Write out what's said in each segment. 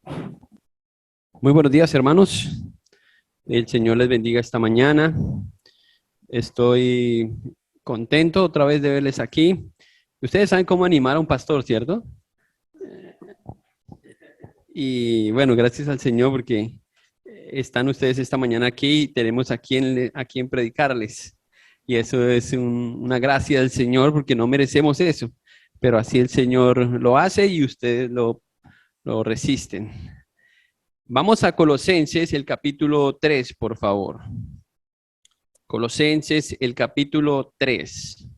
Muy buenos días, hermanos. El Señor les bendiga esta mañana. Estoy contento otra vez de verles aquí. Ustedes saben cómo animar a un pastor, ¿cierto? Y bueno, gracias al Señor porque están ustedes esta mañana aquí y tenemos a quien predicarles. Y eso es una gracia del Señor porque no merecemos eso, pero así el Señor lo hace y ustedes lo resisten. Vamos a Colosenses, el capítulo 3, por favor. Colosenses, el capítulo 3.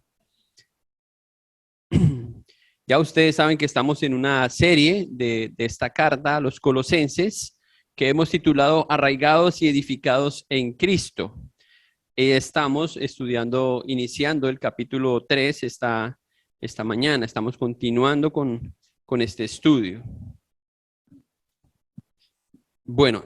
Ya ustedes saben que estamos en una serie de esta carta a los colosenses que hemos titulado Arraigados y edificados en Cristo. Estamos iniciando el capítulo 3 esta mañana. Estamos continuando con este estudio. Bueno,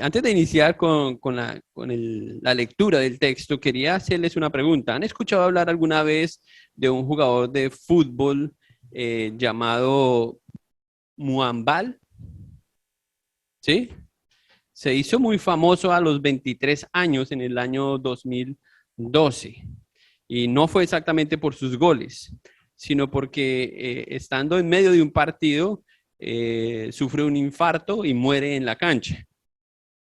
antes de iniciar la lectura del texto, quería hacerles una pregunta. ¿Han escuchado hablar alguna vez de un jugador de fútbol llamado Muambal? ¿Sí? Se hizo muy famoso a los 23 años en el año 2012. Y no fue exactamente por sus goles, sino porque estando en medio de un partido, sufre un infarto y muere en la cancha.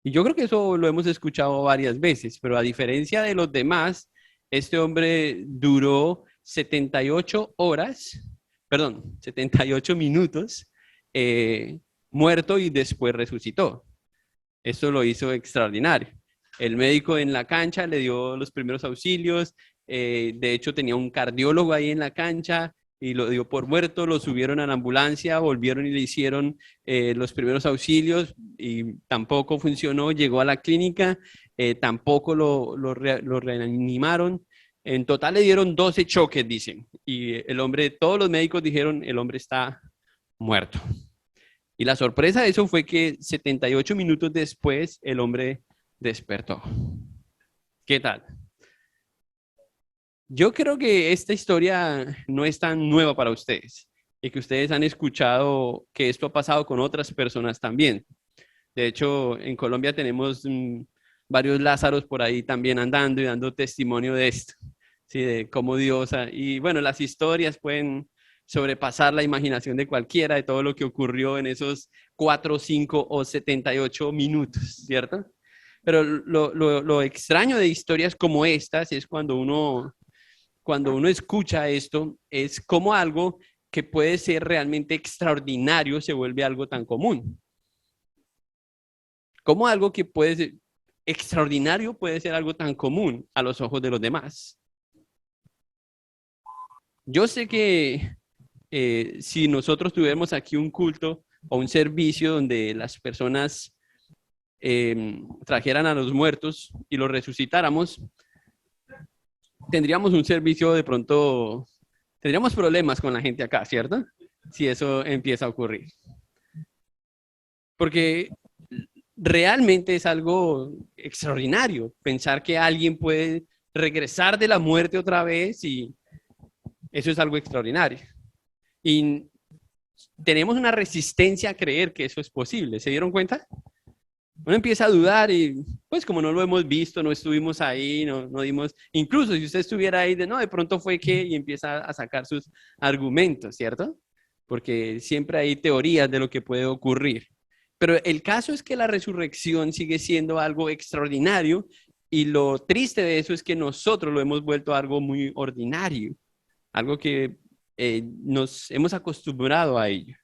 Y yo creo que eso lo hemos escuchado varias veces, pero a diferencia de los demás, este hombre duró 78 horas, perdón, 78 minutos muerto y después resucitó. Esto lo hizo extraordinario. El médico en la cancha le dio los primeros auxilios, de hecho tenía un cardiólogo ahí en la cancha y lo dio por muerto, lo subieron a la ambulancia, volvieron y le hicieron los primeros auxilios y tampoco funcionó, llegó a la clínica, tampoco lo reanimaron. En total le dieron 12 choques, dicen, y el hombre, todos los médicos dijeron, el hombre está muerto. Y la sorpresa de eso fue que 78 minutos después el hombre despertó. ¿Qué tal? Yo creo que esta historia no es tan nueva para ustedes y que ustedes han escuchado que esto ha pasado con otras personas también. De hecho, en Colombia tenemos varios Lázaros por ahí también andando y dando testimonio de esto, ¿sí? De cómo Dios... Y bueno, las historias pueden sobrepasar la imaginación de cualquiera, de todo lo que ocurrió en esos 4, 5 o 78 minutos, ¿cierto? Pero lo extraño de historias como estas es cuando uno escucha esto, es como algo que puede ser realmente extraordinario se vuelve algo tan común. Como algo que puede ser extraordinario puede ser algo tan común a los ojos de los demás. Yo sé que si nosotros tuviéramos aquí un culto o un servicio donde las personas trajeran a los muertos y los resucitáramos, tendríamos un servicio de pronto, tendríamos problemas con la gente acá, ¿cierto? Si eso empieza a ocurrir. Porque realmente es algo extraordinario pensar que alguien puede regresar de la muerte otra vez y eso es algo extraordinario. Y tenemos una resistencia a creer que eso es posible. ¿Se dieron cuenta? Uno empieza a dudar y pues como no lo hemos visto, no estuvimos ahí, no dimos, incluso si usted estuviera ahí, de pronto fue que, y empieza a sacar sus argumentos, ¿cierto? Porque siempre hay teorías de lo que puede ocurrir. Pero el caso es que la resurrección sigue siendo algo extraordinario y lo triste de eso es que nosotros lo hemos vuelto algo muy ordinario, algo que nos hemos acostumbrado a ello.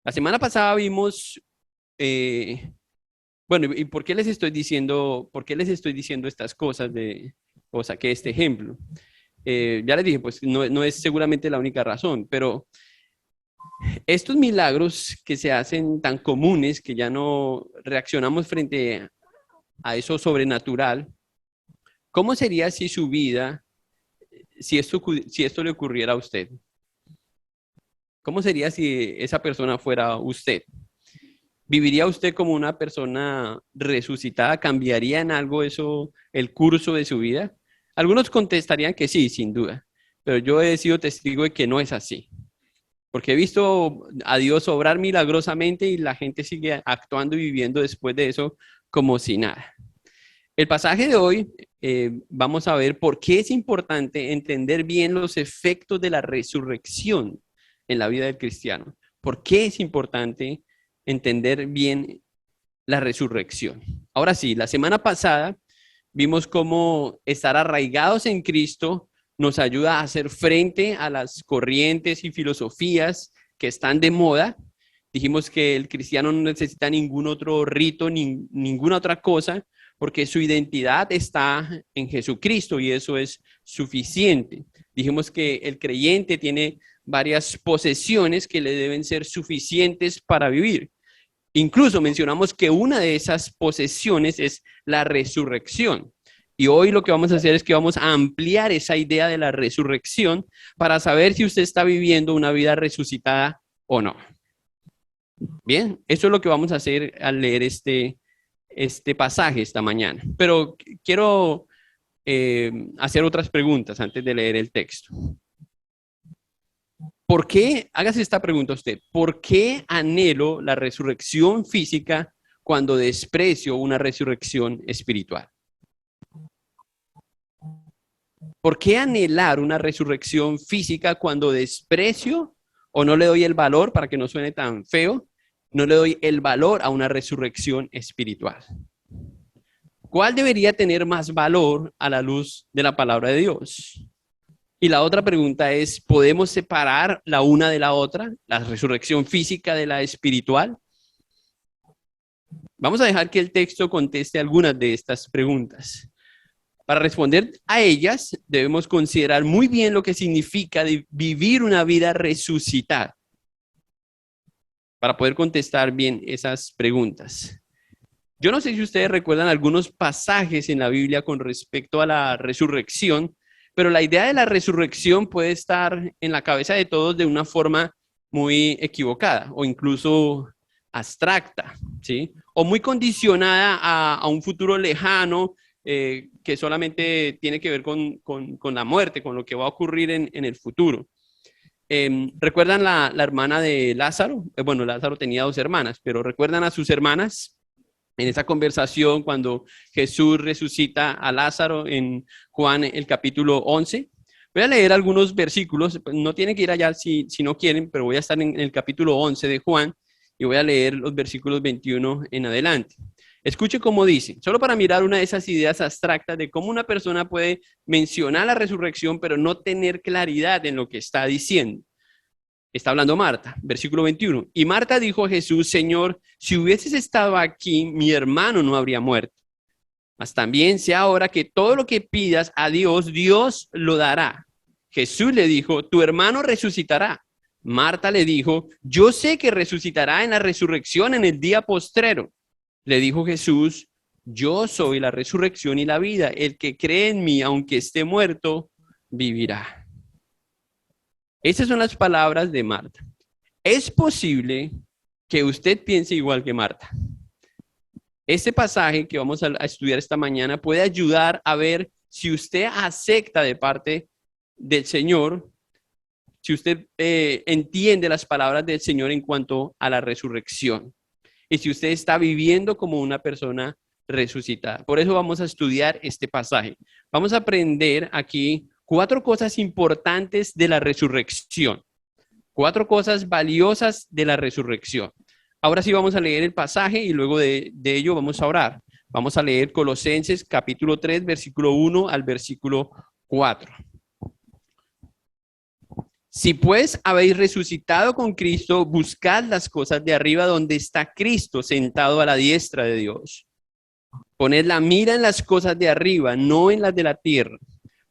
La semana pasada vimos bueno, ¿y por qué les estoy diciendo estas cosas o saqué este ejemplo? Ya les dije, pues no es seguramente la única razón, pero estos milagros que se hacen tan comunes que ya no reaccionamos frente a eso sobrenatural, ¿cómo sería si su vida, si esto le ocurriera a usted? ¿Cómo sería si esa persona fuera usted? ¿Viviría usted como una persona resucitada? ¿Cambiaría en algo eso el curso de su vida? Algunos contestarían que sí, sin duda, pero yo he sido testigo de que no es así. porque he visto a Dios obrar milagrosamente y la gente sigue actuando y viviendo después de eso como si nada. El pasaje de hoy, vamos a ver por qué es importante entender bien los efectos de la resurrección en la vida del cristiano. ¿Por qué es importante entender bien la resurrección? Ahora sí, la semana pasada vimos cómo estar arraigados en Cristo nos ayuda a hacer frente a las corrientes y filosofías que están de moda. Dijimos que el cristiano no necesita ningún otro rito, ni ninguna otra cosa, porque su identidad está en Jesucristo y eso es suficiente. Dijimos que el creyente tiene varias posesiones que le deben ser suficientes para vivir. Incluso mencionamos que una de esas posesiones es la resurrección. Y hoy lo que vamos a hacer es que vamos a ampliar esa idea de la resurrección para saber si usted está viviendo una vida resucitada o no. Bien, eso es lo que vamos a hacer al leer este pasaje esta mañana. Pero quiero hacer otras preguntas antes de leer el texto. ¿Por qué? Hágase esta pregunta usted. ¿Por qué anhelo la resurrección física cuando desprecio una resurrección espiritual? ¿Por qué anhelar una resurrección física cuando desprecio o no le doy el valor, para que no suene tan feo, no le doy el valor a una resurrección espiritual? ¿Cuál debería tener más valor a la luz de la palabra de Dios? Y la otra pregunta es, ¿podemos separar la una de la otra, la resurrección física de la espiritual? Vamos a dejar que el texto conteste algunas de estas preguntas. Para responder a ellas, debemos considerar muy bien lo que significa vivir una vida resucitada, para poder contestar bien esas preguntas. Yo no sé si ustedes recuerdan algunos pasajes en la Biblia con respecto a la resurrección, pero la idea de la resurrección puede estar en la cabeza de todos de una forma muy equivocada o incluso abstracta, ¿sí? O muy condicionada a un futuro lejano que solamente tiene que ver con la muerte, con lo que va a ocurrir en el futuro. ¿Recuerdan la hermana de Lázaro? Bueno, Lázaro tenía dos hermanas, pero ¿recuerdan a sus hermanas? En esa conversación cuando Jesús resucita a Lázaro en Juan el capítulo 11. Voy a leer algunos versículos, no tienen que ir allá si no quieren, pero voy a estar en el capítulo 11 de Juan y voy a leer los versículos 21 en adelante. Escuche cómo dice, solo para mirar una de esas ideas abstractas de cómo una persona puede mencionar la resurrección, pero no tener claridad en lo que está diciendo. Está hablando Marta, versículo 21. Y Marta dijo a Jesús, Señor, si hubieses estado aquí, mi hermano no habría muerto. Mas también sé ahora que todo lo que pidas a Dios, Dios lo dará. Jesús le dijo, tu hermano resucitará. Marta le dijo, yo sé que resucitará en la resurrección en el día postrero. Le dijo Jesús, yo soy la resurrección y la vida. El que cree en mí, aunque esté muerto, vivirá. Esas son las palabras de Marta. Es posible que usted piense igual que Marta. Este pasaje que vamos a estudiar esta mañana puede ayudar a ver si usted acepta de parte del Señor, si usted entiende las palabras del Señor en cuanto a la resurrección y si usted está viviendo como una persona resucitada. Por eso vamos a estudiar este pasaje. Vamos a aprender aquí 4 cosas importantes de la resurrección, 4 cosas valiosas de la resurrección. Ahora sí vamos a leer el pasaje y luego de ello vamos a orar. Vamos a leer Colosenses capítulo 3, versículo 1 al versículo 4. Si pues habéis resucitado con Cristo, buscad las cosas de arriba donde está Cristo sentado a la diestra de Dios. Poned la mira en las cosas de arriba, no en las de la tierra,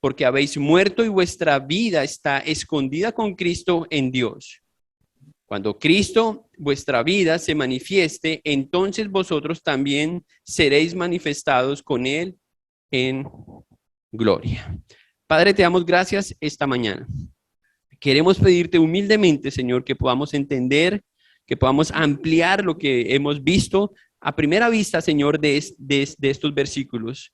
porque habéis muerto y vuestra vida está escondida con Cristo en Dios. Cuando Cristo, vuestra vida, se manifieste, entonces vosotros también seréis manifestados con Él en gloria. Padre, te damos gracias esta mañana. Queremos pedirte humildemente, Señor, que podamos entender, que podamos ampliar lo que hemos visto a primera vista, Señor, de estos versículos.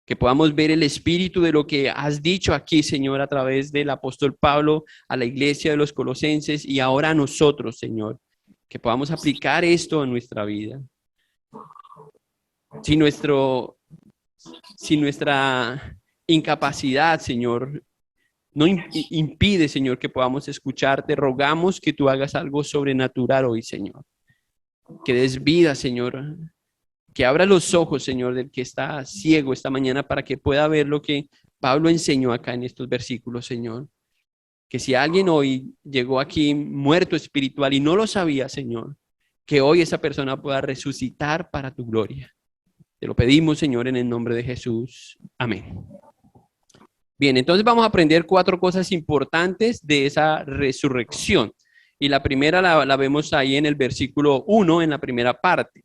que podamos ver el espíritu de lo que has dicho aquí, Señor, a través del apóstol Pablo a la iglesia de los Colosenses y ahora a nosotros, Señor, que podamos aplicar esto en nuestra vida. Si nuestra incapacidad, Señor, no impide, Señor, que podamos escucharte, rogamos que tú hagas algo sobrenatural hoy, Señor. Que des vida, Señor. Que abra los ojos, Señor, del que está ciego esta mañana para que pueda ver lo que Pablo enseñó acá en estos versículos, Señor. Que si alguien hoy llegó aquí muerto espiritual y no lo sabía, Señor, que hoy esa persona pueda resucitar para tu gloria. Te lo pedimos, Señor, en el nombre de Jesús. Amén. Bien, entonces vamos a aprender 4 cosas importantes de esa resurrección. Y la primera la vemos ahí en el versículo 1, en la primera parte.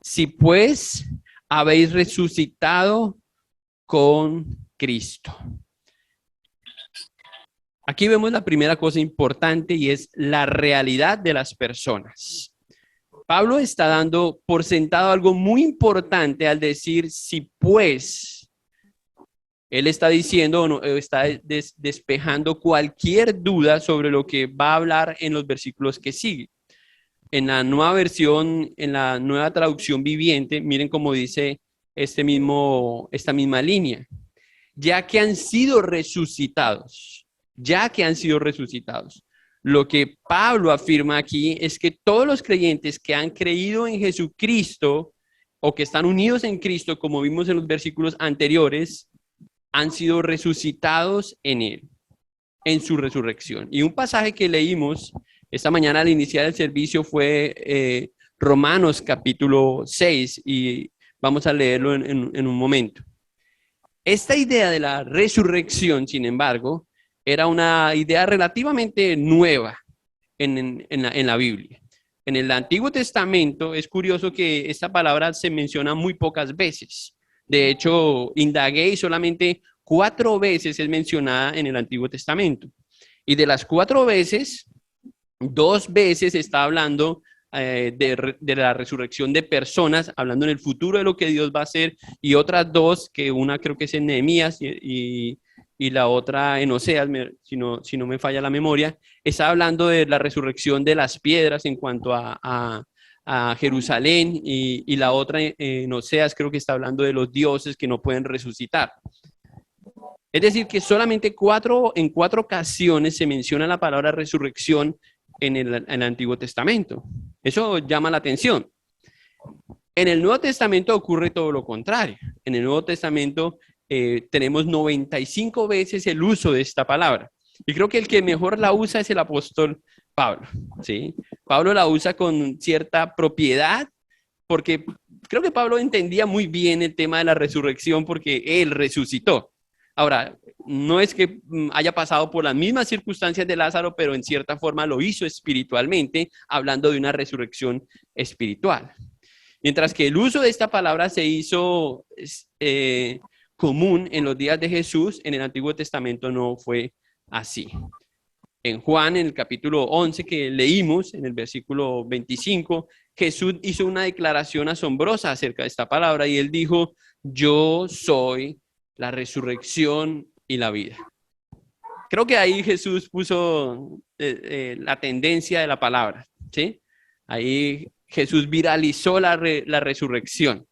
Si pues habéis resucitado con Cristo. Aquí vemos la primera cosa importante y es la realidad de las personas. Pablo está dando por sentado algo muy importante al decir si pues. Él está diciendo, está despejando cualquier duda sobre lo que va a hablar en los versículos que siguen. En la nueva versión, en la nueva traducción viviente, miren cómo dice esta misma línea. Ya que han sido resucitados. Lo que Pablo afirma aquí es que todos los creyentes que han creído en Jesucristo o que están unidos en Cristo, como vimos en los versículos anteriores, han sido resucitados en él, en su resurrección. Y un pasaje que leímos esta mañana al iniciar el servicio fue Romanos capítulo 6 y vamos a leerlo en un momento. Esta idea de la resurrección, sin embargo, era una idea relativamente nueva en la Biblia. En el Antiguo Testamento es curioso que esta palabra se menciona muy pocas veces. De hecho, indagué y solamente 4 veces es mencionada en el Antiguo Testamento. Y de las 4 veces, 2 veces está hablando de la resurrección de personas, hablando en el futuro de lo que Dios va a hacer, y otras 2, que una creo que es en Nehemías y la otra en Oseas, si no me falla la memoria, está hablando de la resurrección de las piedras en cuanto a Jerusalén y la otra en Oseas creo que está hablando de los dioses que no pueden resucitar. Es decir, que solamente en 4 ocasiones se menciona la palabra resurrección en el Antiguo Testamento. Eso llama la atención. En el Nuevo Testamento ocurre todo lo contrario. En el Nuevo Testamento tenemos 95 veces el uso de esta palabra. Y creo que el que mejor la usa es el apóstol Pablo, ¿sí? Pablo la usa con cierta propiedad porque creo que Pablo entendía muy bien el tema de la resurrección porque él resucitó. Ahora, no es que haya pasado por las mismas circunstancias de Lázaro, pero en cierta forma lo hizo espiritualmente, hablando de una resurrección espiritual. Mientras que el uso de esta palabra se hizo común en los días de Jesús, en el Antiguo Testamento no fue así. En Juan, en el capítulo 11 que leímos, en el versículo 25, Jesús hizo una declaración asombrosa acerca de esta palabra y él dijo, yo soy la resurrección y la vida. Creo que ahí Jesús puso la tendencia de la palabra, ¿sí? Ahí Jesús viralizó la resurrección.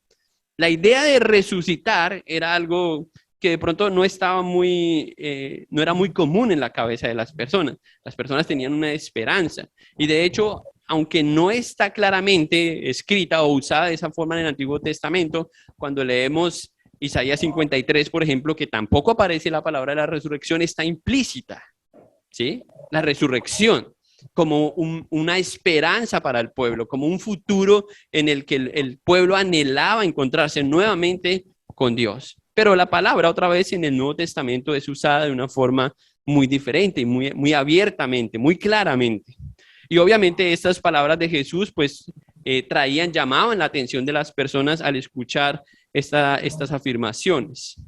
La idea de resucitar era algo que de pronto no estaba no era muy común en la cabeza de las personas. Las personas tenían una esperanza. Y de hecho, aunque no está claramente escrita o usada de esa forma en el Antiguo Testamento, cuando leemos Isaías 53, por ejemplo, que tampoco aparece la palabra de la resurrección, está implícita, ¿sí? La resurrección como una esperanza para el pueblo, como un futuro en el que el pueblo anhelaba encontrarse nuevamente con Dios. Pero la palabra otra vez en el Nuevo Testamento es usada de una forma muy diferente y muy abiertamente, muy claramente. Y obviamente estas palabras de Jesús pues llamaban la atención de las personas al escuchar estas afirmaciones.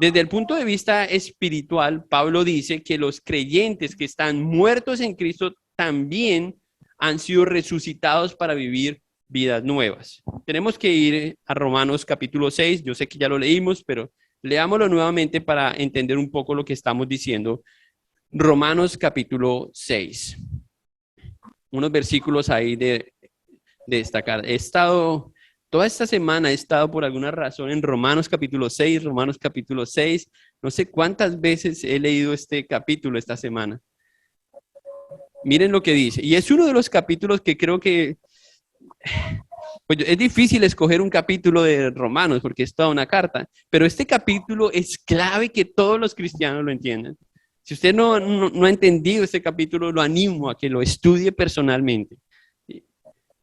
Desde el punto de vista espiritual, Pablo dice que los creyentes que están muertos en Cristo también han sido resucitados para vivir vidas nuevas. Tenemos que ir a Romanos capítulo 6, yo sé que ya lo leímos, pero Leámoslo nuevamente para entender un poco lo que estamos diciendo. Romanos capítulo 6. Unos versículos ahí de destacar. Toda esta semana he estado por alguna razón en Romanos capítulo 6, Romanos capítulo 6. No sé cuántas veces he leído este capítulo esta semana. Miren lo que dice. Y es uno de los capítulos que creo que pues es difícil escoger un capítulo de Romanos porque es toda una carta, pero este capítulo es clave que todos los cristianos lo entiendan. Si usted no ha entendido este capítulo, lo animo a que lo estudie personalmente.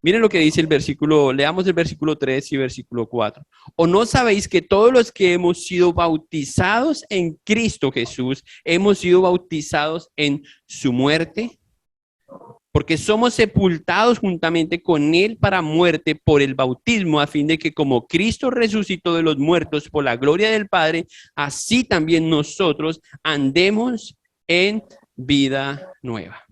Miren lo que dice el versículo, leamos el versículo 3 y versículo 4. ¿O no sabéis que todos los que hemos sido bautizados en Cristo Jesús, hemos sido bautizados en su muerte? Porque somos sepultados juntamente con Él para muerte por el bautismo, a fin de que como Cristo resucitó de los muertos por la gloria del Padre, así también nosotros andemos en vida nueva.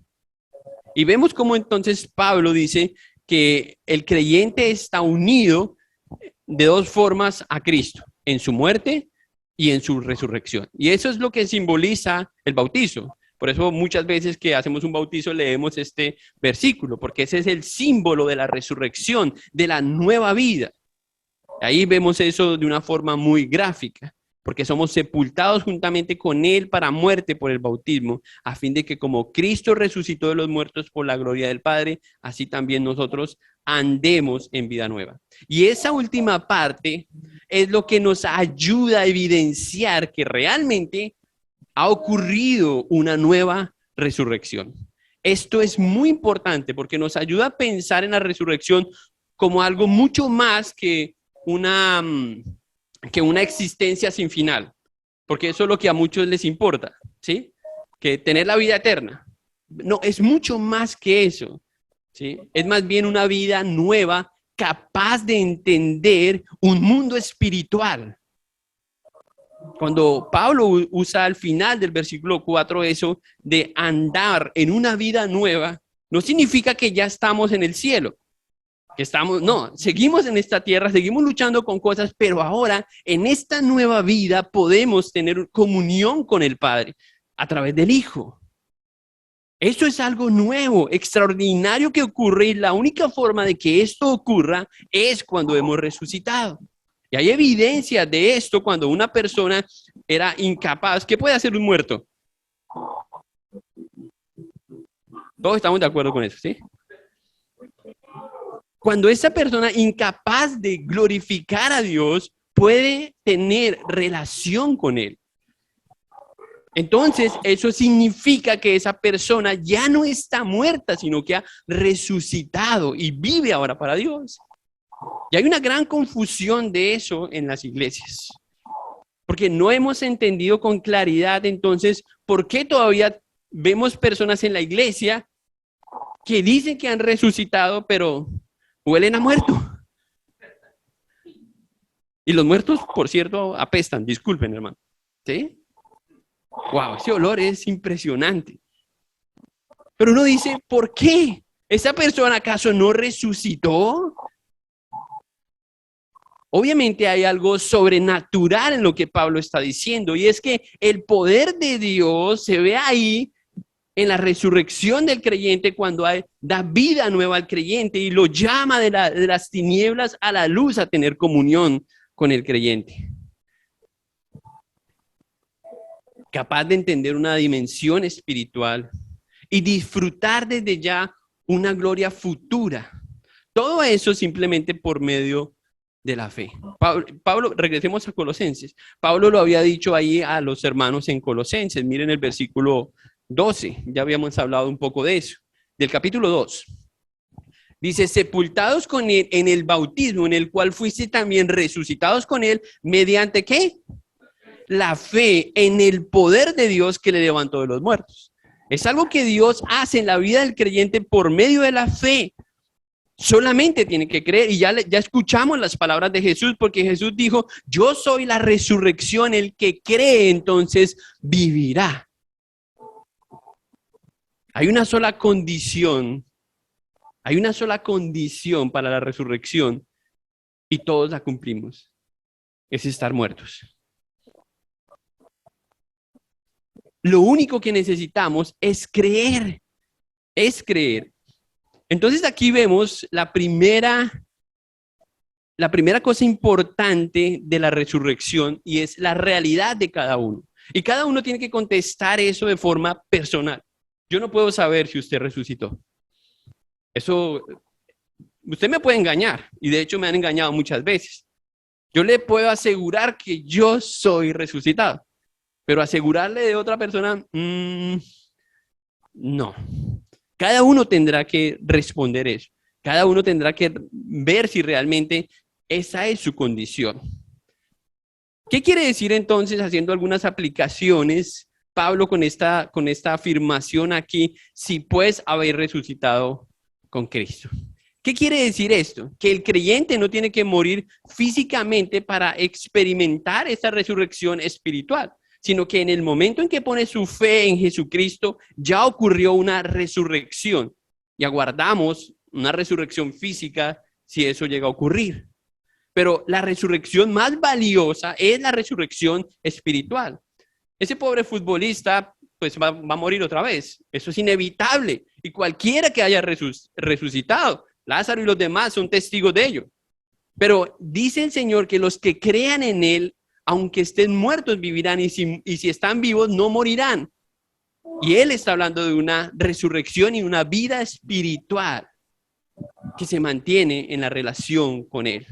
Y vemos cómo entonces Pablo dice que el creyente está unido de dos formas a Cristo, en su muerte y en su resurrección. Y eso es lo que simboliza el bautizo. Por eso muchas veces que hacemos un bautizo leemos este versículo, porque ese es el símbolo de la resurrección, de la nueva vida. Ahí vemos eso de una forma muy gráfica, porque somos sepultados juntamente con Él para muerte por el bautismo, a fin de que como Cristo resucitó de los muertos por la gloria del Padre, así también nosotros andemos en vida nueva. Y esa última parte es lo que nos ayuda a evidenciar que realmente ha ocurrido una nueva resurrección. Esto es muy importante porque nos ayuda a pensar en la resurrección como algo mucho más que una existencia sin final, porque eso es lo que a muchos les importa, ¿sí? Que tener la vida eterna. No, es mucho más que eso, ¿sí? Es más bien una vida nueva, capaz de entender un mundo espiritual. Cuando Pablo usa al final del versículo 4 eso de andar en una vida nueva, no significa que ya estamos en el cielo, que estamos, no, seguimos en esta tierra, seguimos luchando con cosas, pero ahora en esta nueva vida podemos tener comunión con el Padre a través del Hijo. Eso es algo nuevo, extraordinario que ocurre y la única forma de que esto ocurra es cuando hemos resucitado. Y hay evidencia de esto cuando una persona era incapaz. ¿Qué puede hacer un muerto? Todos estamos de acuerdo con eso, ¿sí? Cuando esa persona incapaz de glorificar a Dios puede tener relación con Él. Entonces, eso significa que esa persona ya no está muerta, sino que ha resucitado y vive ahora para Dios. Y hay una gran confusión de eso en las iglesias, porque no hemos entendido con claridad entonces por qué todavía vemos personas en la iglesia que dicen que han resucitado, pero huelen a muerto. Y los muertos, por cierto, apestan, disculpen, hermano. ¿Sí? Wow, ese olor es impresionante. Pero uno dice, ¿por qué? ¿Esa persona acaso no resucitó? Obviamente hay algo sobrenatural en lo que Pablo está diciendo, y es que el poder de Dios se ve ahí en la resurrección del creyente cuando da vida nueva al creyente y lo llama de las tinieblas a la luz a tener comunión con el creyente. Capaz de entender una dimensión espiritual y disfrutar desde ya una gloria futura. Todo eso simplemente por medio de la fe. Pablo, regresemos a Colosenses. Pablo lo había dicho ahí a los hermanos en Colosenses. Miren el versículo 12. Ya habíamos hablado un poco de eso. Del capítulo 2. Dice, sepultados con él en el bautismo, en el cual fuiste también resucitados con él, ¿mediante qué? La fe en el poder de Dios que le levantó de los muertos. Es algo que Dios hace en la vida del creyente por medio de la fe. Solamente tiene que creer, y ya escuchamos las palabras de Jesús, porque Jesús dijo, yo soy la resurrección, el que cree entonces vivirá. Hay una sola condición para la resurrección y todos la cumplimos, es estar muertos. Lo único que necesitamos es creer, es creer. Entonces aquí vemos la primera cosa importante de la resurrección y es la realidad de cada uno. Y cada uno tiene que contestar eso de forma personal. Yo no puedo saber si usted resucitó. Eso, usted me puede engañar y de hecho me han engañado muchas veces. Yo le puedo asegurar que yo soy resucitado, pero asegurarle de otra persona, no. Cada uno tendrá que responder eso. Cada uno tendrá que ver si realmente esa es su condición. ¿Qué quiere decir entonces, haciendo algunas aplicaciones, Pablo, con esta afirmación aquí, si puedes haber resucitado con Cristo? ¿Qué quiere decir esto? Que el creyente no tiene que morir físicamente para experimentar esa resurrección espiritual, sino que en el momento en que pone su fe en Jesucristo, ya ocurrió una resurrección y aguardamos una resurrección física si eso llega a ocurrir. Pero la resurrección más valiosa es la resurrección espiritual. Ese pobre futbolista pues va a morir otra vez. Eso es inevitable. Y cualquiera que haya resucitado, Lázaro y los demás son testigos de ello. Pero dice el Señor que los que crean en Él, aunque estén muertos, vivirán, y si están vivos, no morirán. Y Él está hablando de una resurrección y una vida espiritual que se mantiene en la relación con Él.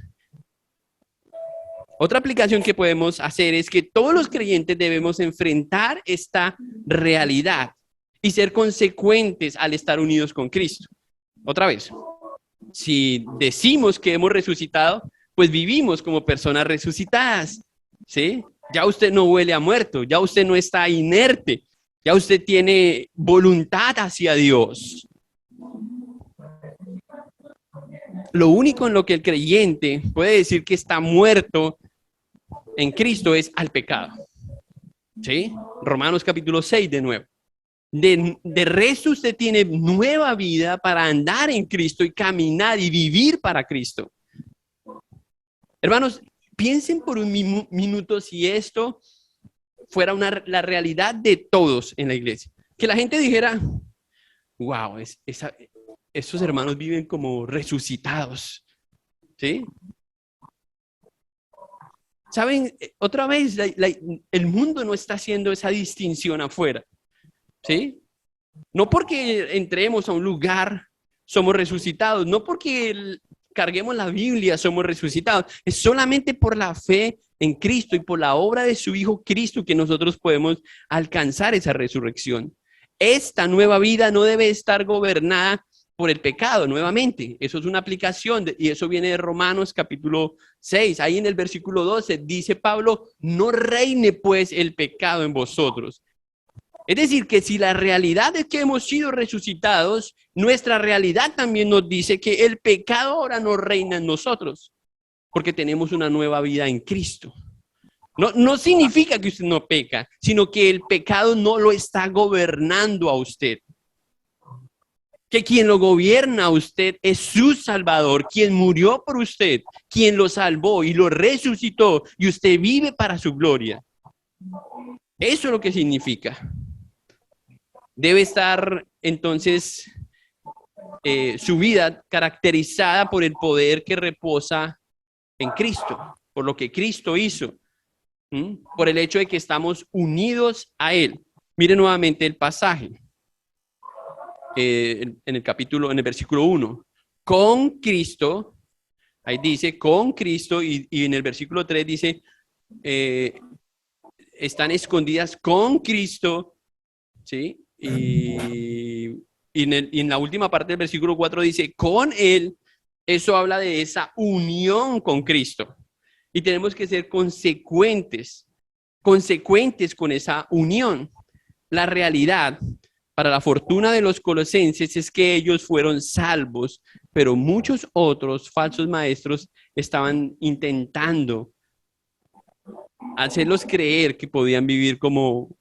Otra aplicación que podemos hacer es que todos los creyentes debemos enfrentar esta realidad y ser consecuentes al estar unidos con Cristo. Otra vez, si decimos que hemos resucitado, pues vivimos como personas resucitadas, ¿sí? Ya usted no huele a muerto, ya usted no está inerte, ya usted tiene voluntad hacia Dios. Lo único en lo que el creyente puede decir que está muerto en Cristo es al pecado. ¿Sí? Romanos capítulo 6 de nuevo. De resto usted tiene nueva vida para andar en Cristo y caminar y vivir para Cristo. Hermanos, piensen por un minuto si esto fuera la realidad de todos en la iglesia. Que la gente dijera, wow, esos hermanos viven como resucitados. ¿Sí? ¿Saben? Otra vez, el mundo no está haciendo esa distinción afuera. ¿Sí? No porque entremos a un lugar somos resucitados, no porque carguemos la Biblia somos resucitados, es solamente por la fe en Cristo y por la obra de su Hijo Cristo que nosotros podemos alcanzar esa resurrección. Esta nueva vida no debe estar gobernada por el pecado, nuevamente. Eso es una aplicación y eso viene de Romanos capítulo 6. Ahí en el versículo 12 dice Pablo, no reine pues el pecado en vosotros. Es decir, que si la realidad es que hemos sido resucitados, nuestra realidad también nos dice que el pecado ahora no reina en nosotros, porque tenemos una nueva vida en Cristo. No significa que usted no peca, sino que el pecado no lo está gobernando a usted. Que quien lo gobierna a usted es su Salvador, quien murió por usted, quien lo salvó y lo resucitó, y usted vive para su gloria. Eso es lo que significa. Debe estar entonces su vida caracterizada por el poder que reposa en Cristo, por lo que Cristo hizo, por el hecho de que estamos unidos a Él. Mire nuevamente el pasaje en el versículo 1. Con Cristo, ahí dice con Cristo, y en el versículo 3 dice, están escondidas con Cristo, ¿sí? Y en la última parte del versículo 4 dice, con Él. Eso habla de esa unión con Cristo. Y tenemos que ser consecuentes con esa unión. La realidad, para la fortuna de los colosenses, es que ellos fueron salvos, pero muchos otros falsos maestros estaban intentando hacerlos creer que podían vivir como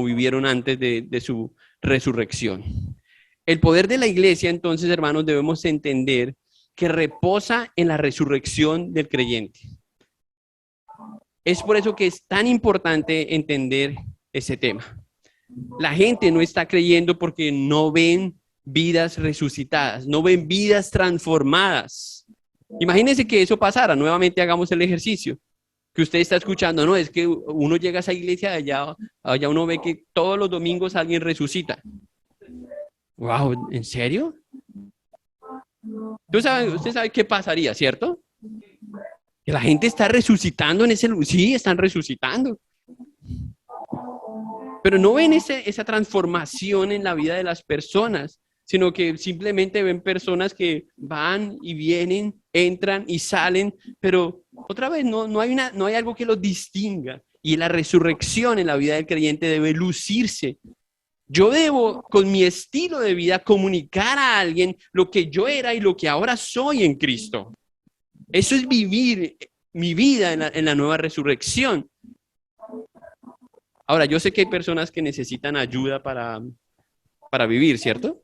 vivieron antes de su resurrección. El poder de la iglesia, entonces, hermanos, debemos entender que reposa en la resurrección del creyente. Es por eso que es tan importante entender ese tema. La gente no está creyendo porque no ven vidas resucitadas, no ven vidas transformadas. Imagínense que eso pasara, nuevamente hagamos el ejercicio, que usted está escuchando, no, es que uno llega a esa iglesia de allá uno ve que todos los domingos alguien resucita. Wow, ¿en serio? Usted sabe qué pasaría, ¿cierto? Que la gente está resucitando en ese lugar. Sí, están resucitando. Pero no ven esa transformación en la vida de las personas, sino que simplemente ven personas que van y vienen, entran y salen, pero otra vez no hay algo que los distinga. Y la resurrección en la vida del creyente debe lucirse. Yo debo, con mi estilo de vida, comunicar a alguien lo que yo era y lo que ahora soy en Cristo. Eso es vivir mi vida en la nueva resurrección. Ahora, yo sé que hay personas que necesitan ayuda para vivir, ¿cierto?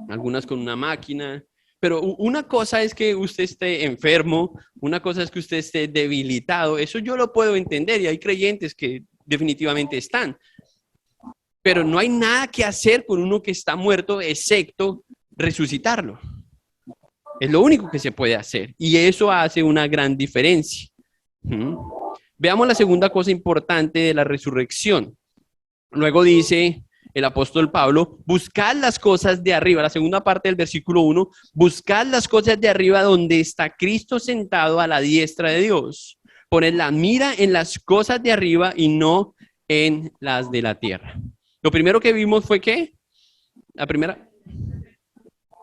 Algunas con una máquina, pero una cosa es que usted esté enfermo, una cosa es que usted esté debilitado, eso yo lo puedo entender y hay creyentes que definitivamente están, pero no hay nada que hacer con uno que está muerto excepto resucitarlo. Es lo único que se puede hacer y eso hace una gran diferencia. Veamos la segunda cosa importante de la resurrección. Luego dice el apóstol Pablo, buscad las cosas de arriba, la segunda parte del versículo 1, buscad las cosas de arriba donde está Cristo sentado a la diestra de Dios. Poned la mira en las cosas de arriba y no en las de la tierra. Lo primero que vimos fue ¿qué? La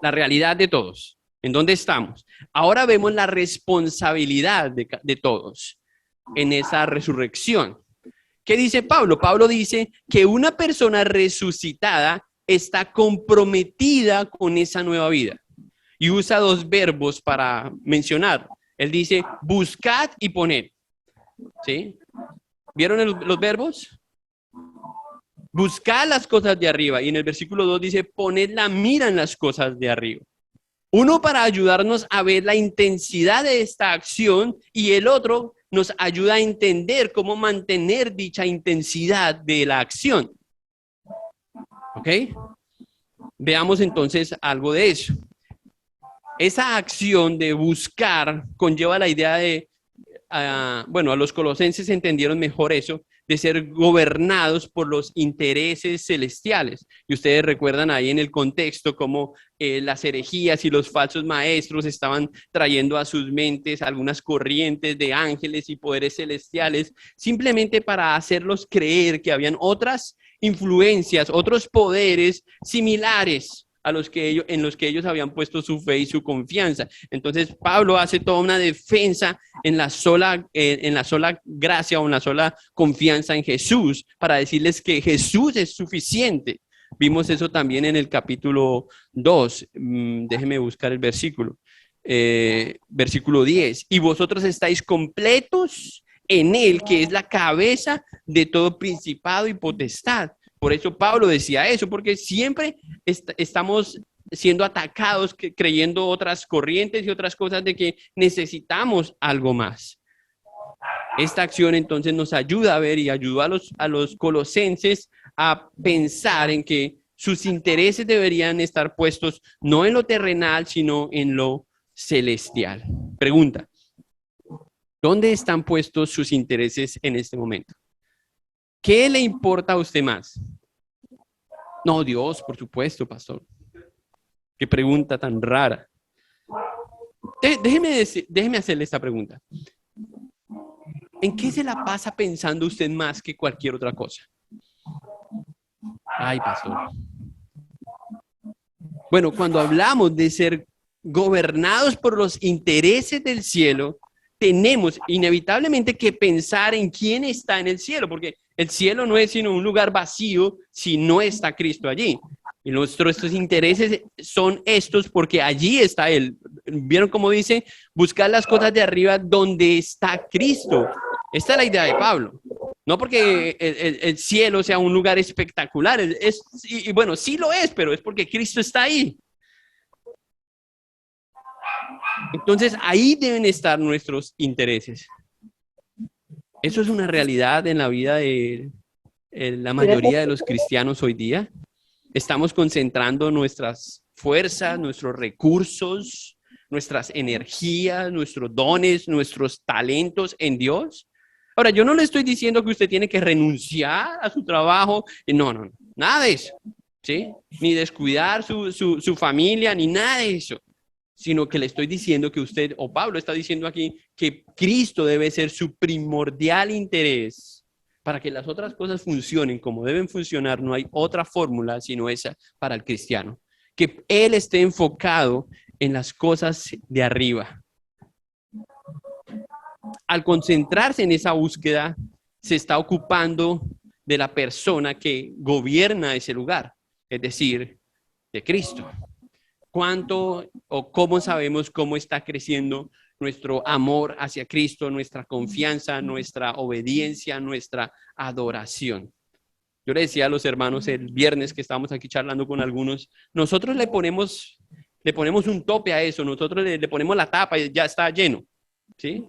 realidad de todos. ¿En dónde estamos? Ahora vemos la responsabilidad de todos en esa resurrección. ¿Qué dice Pablo? Pablo dice que una persona resucitada está comprometida con esa nueva vida. Y usa dos verbos para mencionar. Él dice, buscad y poned. ¿Sí? ¿Vieron los verbos? Buscad las cosas de arriba. Y en el versículo 2 dice, poned la mira en las cosas de arriba. Uno para ayudarnos a ver la intensidad de esta acción y el otro nos ayuda a entender cómo mantener dicha intensidad de la acción. ¿Ok? Veamos entonces algo de eso. Esa acción de buscar conlleva la idea de, a los colosenses entendieron mejor eso, de ser gobernados por los intereses celestiales. Y ustedes recuerdan ahí en el contexto cómo las herejías y los falsos maestros estaban trayendo a sus mentes algunas corrientes de ángeles y poderes celestiales, simplemente para hacerlos creer que habían otras influencias, otros poderes similares a en los que ellos habían puesto su fe y su confianza. Entonces Pablo hace toda una defensa en la sola gracia o en la sola confianza en Jesús para decirles que Jesús es suficiente. Vimos eso también en el capítulo 2. Déjeme buscar el versículo. Versículo 10. Y vosotros estáis completos en él, que es la cabeza de todo principado y potestad. Por eso Pablo decía eso, porque siempre estamos siendo atacados creyendo otras corrientes y otras cosas de que necesitamos algo más. Esta acción entonces nos ayuda a ver y ayudó a los colosenses a pensar en que sus intereses deberían estar puestos no en lo terrenal, sino en lo celestial. Pregunta, ¿dónde están puestos sus intereses en este momento? ¿Qué le importa a usted más? No, Dios, por supuesto, pastor. Qué pregunta tan rara. Déjeme hacerle esta pregunta. ¿En qué se la pasa pensando usted más que cualquier otra cosa? Ay, pastor. Bueno, cuando hablamos de ser gobernados por los intereses del cielo, tenemos inevitablemente que pensar en quién está en el cielo, porque el cielo no es sino un lugar vacío si no está Cristo allí. Y nuestros intereses son estos porque allí está Él. ¿Vieron cómo dice? Buscar las cosas de arriba donde está Cristo. Esta es la idea de Pablo. No porque el cielo sea un lugar espectacular. Y bueno, sí lo es, pero es porque Cristo está ahí. Entonces, ahí deben estar nuestros intereses. Eso es una realidad en la vida la mayoría de los cristianos hoy día? ¿Estamos concentrando nuestras fuerzas, nuestros recursos, nuestras energías, nuestros dones, nuestros talentos en Dios? Ahora, yo no le estoy diciendo que usted tiene que renunciar a su trabajo. No, no, nada de eso, ¿sí? Ni descuidar su familia, ni nada de eso. Sino que le estoy diciendo que usted, o Pablo está diciendo aquí, que Cristo debe ser su primordial interés para que las otras cosas funcionen como deben funcionar. No hay otra fórmula sino esa para el cristiano. Que Él esté enfocado en las cosas de arriba. Al concentrarse en esa búsqueda, se está ocupando de la persona que gobierna ese lugar, es decir, de Cristo. ¿Cuánto o cómo sabemos cómo está creciendo nuestro amor hacia Cristo, nuestra confianza, nuestra obediencia, nuestra adoración? Yo le decía a los hermanos el viernes que estábamos aquí charlando con algunos, nosotros le ponemos un tope a eso, nosotros le ponemos la tapa y ya está lleno, ¿sí?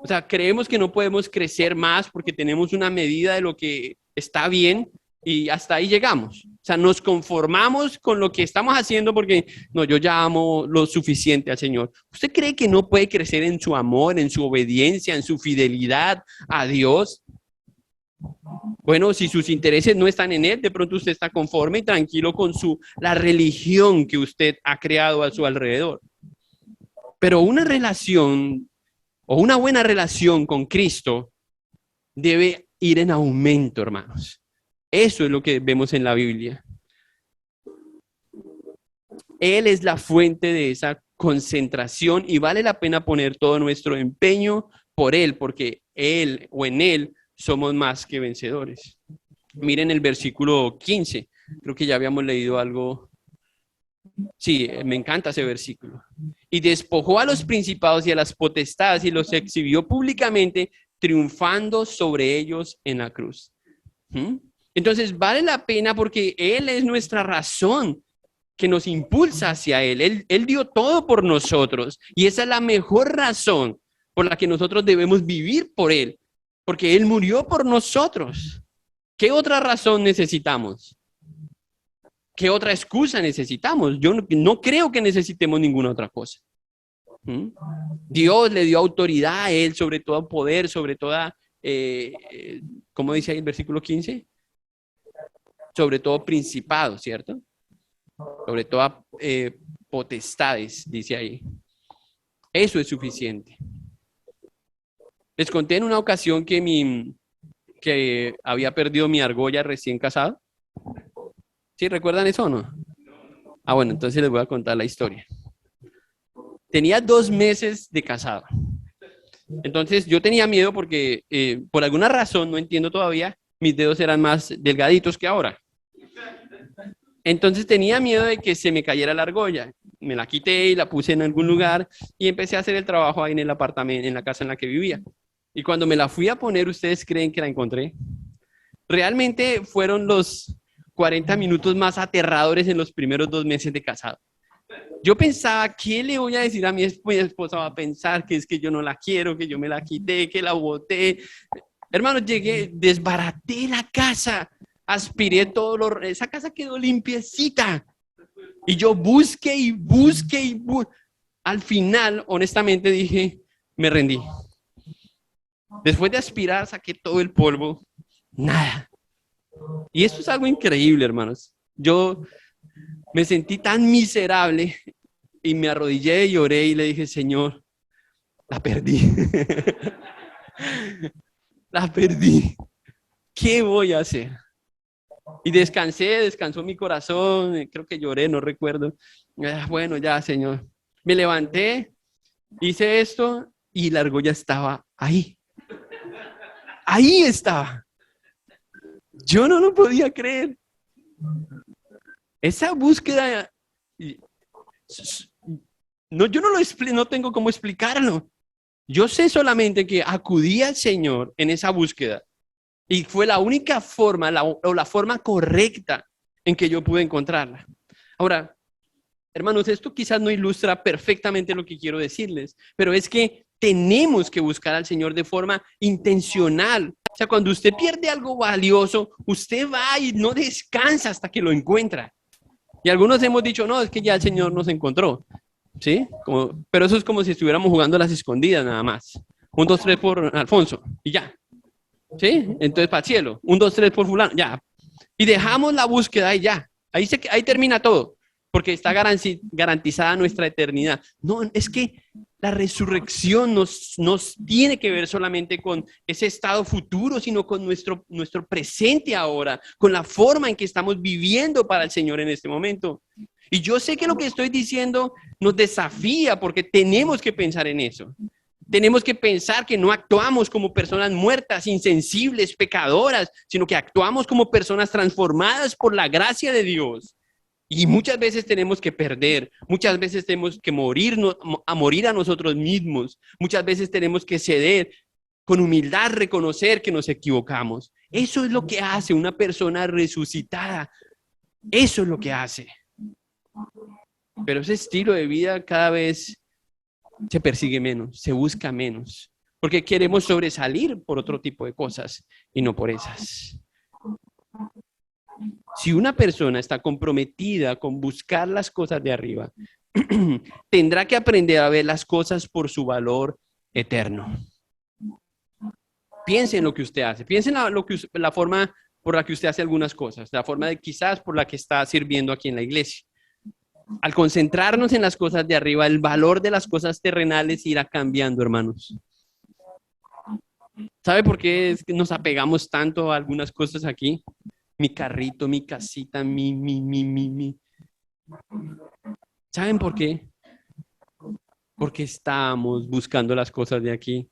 O sea, creemos que no podemos crecer más porque tenemos una medida de lo que está bien y hasta ahí llegamos. O sea, nos conformamos con lo que estamos haciendo porque no, yo ya amo lo suficiente al Señor. ¿Usted cree que no puede crecer en su amor, en su obediencia, en su fidelidad a Dios? Bueno, si sus intereses no están en Él, de pronto usted está conforme y tranquilo con la religión que usted ha creado a su alrededor. Pero una relación o una buena relación con Cristo debe ir en aumento, hermanos. Eso es lo que vemos en la Biblia. Él es la fuente de esa concentración y vale la pena poner todo nuestro empeño por Él, porque Él o en Él somos más que vencedores. Miren el versículo 15. Creo que ya habíamos leído algo. Sí, me encanta ese versículo. Y despojó a los principados y a las potestades y los exhibió públicamente, triunfando sobre ellos en la cruz. Entonces vale la pena porque Él es nuestra razón que nos impulsa hacia Él. Él dio todo por nosotros y esa es la mejor razón por la que nosotros debemos vivir por Él, porque Él murió por nosotros. ¿Qué otra razón necesitamos? ¿Qué otra excusa necesitamos? Yo no creo que necesitemos ninguna otra cosa. Dios le dio autoridad a Él sobre todo poder, sobre toda, ¿cómo dice ahí el versículo 15? Sobre todo principado, ¿cierto? Sobre todas potestades, dice ahí. Eso es suficiente. Les conté en una ocasión que había perdido mi argolla recién casado. ¿Sí recuerdan eso o no? Ah, bueno, entonces les voy a contar la historia. Tenía 2 meses de casado. Entonces yo tenía miedo porque por alguna razón, no entiendo todavía, mis dedos eran más delgaditos que ahora. Entonces tenía miedo de que se me cayera la argolla. Me la quité y la puse en algún lugar y empecé a hacer el trabajo ahí en el apartamento, en la casa en la que vivía. Y cuando me la fui a poner, ¿ustedes creen que la encontré? Realmente fueron los 40 minutos más aterradores en los primeros 2 meses de casado. Yo pensaba, ¿qué le voy a decir a mi esposa? Mi esposa va a pensar que es que yo no la quiero, que yo me la quité, que la boté. Hermano, llegué, desbaraté la casa, aspiré todo, esa casa quedó limpiecita. Y yo busqué y busqué y busqué. Al final, honestamente, dije, me rendí. Después de aspirar, saqué todo el polvo. Nada. Y esto es algo increíble, hermanos. Yo me sentí tan miserable y me arrodillé y lloré y le dije, Señor, la perdí. La perdí. ¿Qué voy a hacer? Y descansó mi corazón, creo que lloré, no recuerdo. Bueno, ya, Señor. Me levanté, hice esto y la argolla estaba ahí. Ahí estaba. Yo no lo podía creer. Esa búsqueda, no, yo no tengo cómo explicarlo. Yo sé solamente que acudí al Señor en esa búsqueda y fue la única forma o la forma correcta en que yo pude encontrarla. Ahora, hermanos, esto quizás no ilustra perfectamente lo que quiero decirles, pero es que tenemos que buscar al Señor de forma intencional O sea, cuando usted pierde algo valioso, usted va y no descansa hasta que lo encuentra. Y algunos hemos dicho, no, es que ya el Señor nos encontró. ¿Sí? Pero eso es como si estuviéramos jugando a las escondidas nada más. 1, 2, 3 por Alfonso y ya. ¿Sí? Entonces para el cielo. 1, 2, 3 por fulano, ya. Y dejamos la búsqueda y ya. Ahí termina todo. Porque está garantizada nuestra eternidad. No, es que la resurrección nos tiene que ver solamente con ese estado futuro, sino con nuestro presente ahora, con la forma en que estamos viviendo para el Señor en este momento. Y yo sé que lo que estoy diciendo nos desafía porque tenemos que pensar en eso. Tenemos que pensar que no actuamos como personas muertas, insensibles, pecadoras, sino que actuamos como personas transformadas por la gracia de Dios. Y muchas veces tenemos que perder, muchas veces tenemos que morir a nosotros mismos, muchas veces tenemos que ceder, con humildad reconocer que nos equivocamos. Eso es lo que hace una persona resucitada. Eso es lo que hace. Pero ese estilo de vida cada vez se persigue menos, se busca menos, porque queremos sobresalir por otro tipo de cosas y no por esas. Si una persona está comprometida con buscar las cosas de arriba, tendrá que aprender a ver las cosas por su valor eterno. Piense en lo que usted hace, piense en la forma por la que usted hace algunas cosas, la forma de quizás por la que está sirviendo aquí en la iglesia. Al concentrarnos en las cosas de arriba, el valor de las cosas terrenales irá cambiando, hermanos. ¿Sabe por qué es que nos apegamos tanto a algunas cosas aquí? Mi carrito, mi casita, mi. ¿Saben por qué? Porque estamos buscando las cosas de aquí.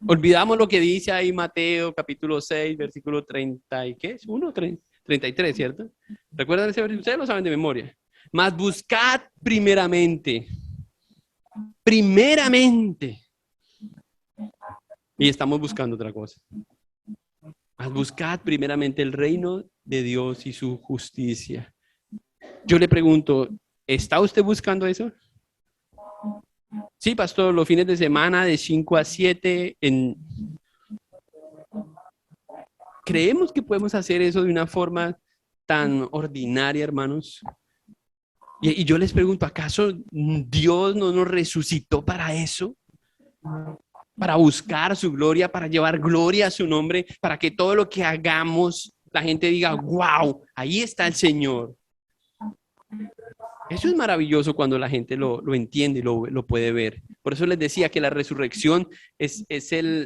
Olvidamos lo que dice ahí Mateo, capítulo 6, versículo 30, ¿y qué es? 33, ¿cierto? ¿Recuerdan ese versículo? Ustedes lo saben de memoria. Mas buscad primeramente. Y estamos buscando otra cosa. Mas buscad primeramente el reino de Dios y su justicia. Yo le pregunto, ¿está usted buscando eso? Sí, pastor, los fines de semana de 5 a 7. ¿Creemos que podemos hacer eso de una forma tan ordinaria, hermanos? Y yo les pregunto, ¿acaso Dios no nos resucitó para eso? Para buscar su gloria, para llevar gloria a su nombre, para que todo lo que hagamos, la gente diga, wow, ahí está el Señor. Eso es maravilloso cuando la gente lo entiende y lo puede ver. Por eso les decía que la resurrección es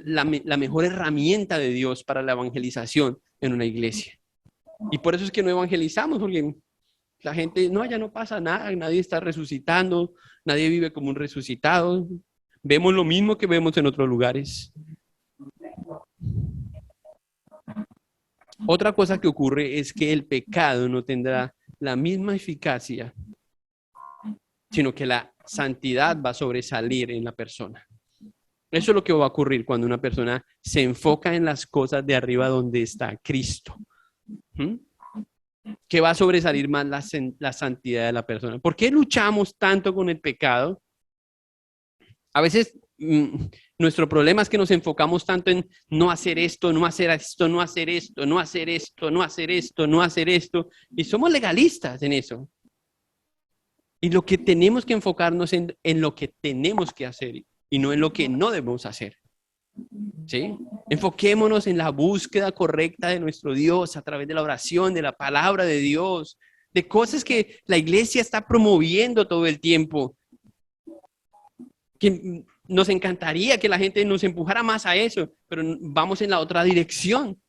la mejor herramienta de Dios para la evangelización en una iglesia. Y por eso es que no evangelizamos, porque la gente, no, ya no pasa nada, nadie está resucitando, nadie vive como un resucitado. Vemos lo mismo que vemos en otros lugares. Otra cosa que ocurre es que el pecado no tendrá la misma eficacia, sino que la santidad va a sobresalir en la persona. Eso es lo que va a ocurrir cuando una persona se enfoca en las cosas de arriba donde está Cristo. Que va a sobresalir más la santidad de la persona. ¿Por qué luchamos tanto con el pecado? A veces nuestro problema es que nos enfocamos tanto en no hacer esto, no hacer esto, no hacer esto, no hacer esto, no hacer esto, no hacer esto, y somos legalistas en eso. Y lo que tenemos que enfocarnos en lo que tenemos que hacer y no en lo que no debemos hacer. ¿Sí? Enfoquémonos en la búsqueda correcta de nuestro Dios a través de la oración, de la palabra de Dios, de cosas que la iglesia está promoviendo todo el tiempo. Que nos encantaría que la gente nos empujara más a eso, pero vamos en la otra dirección.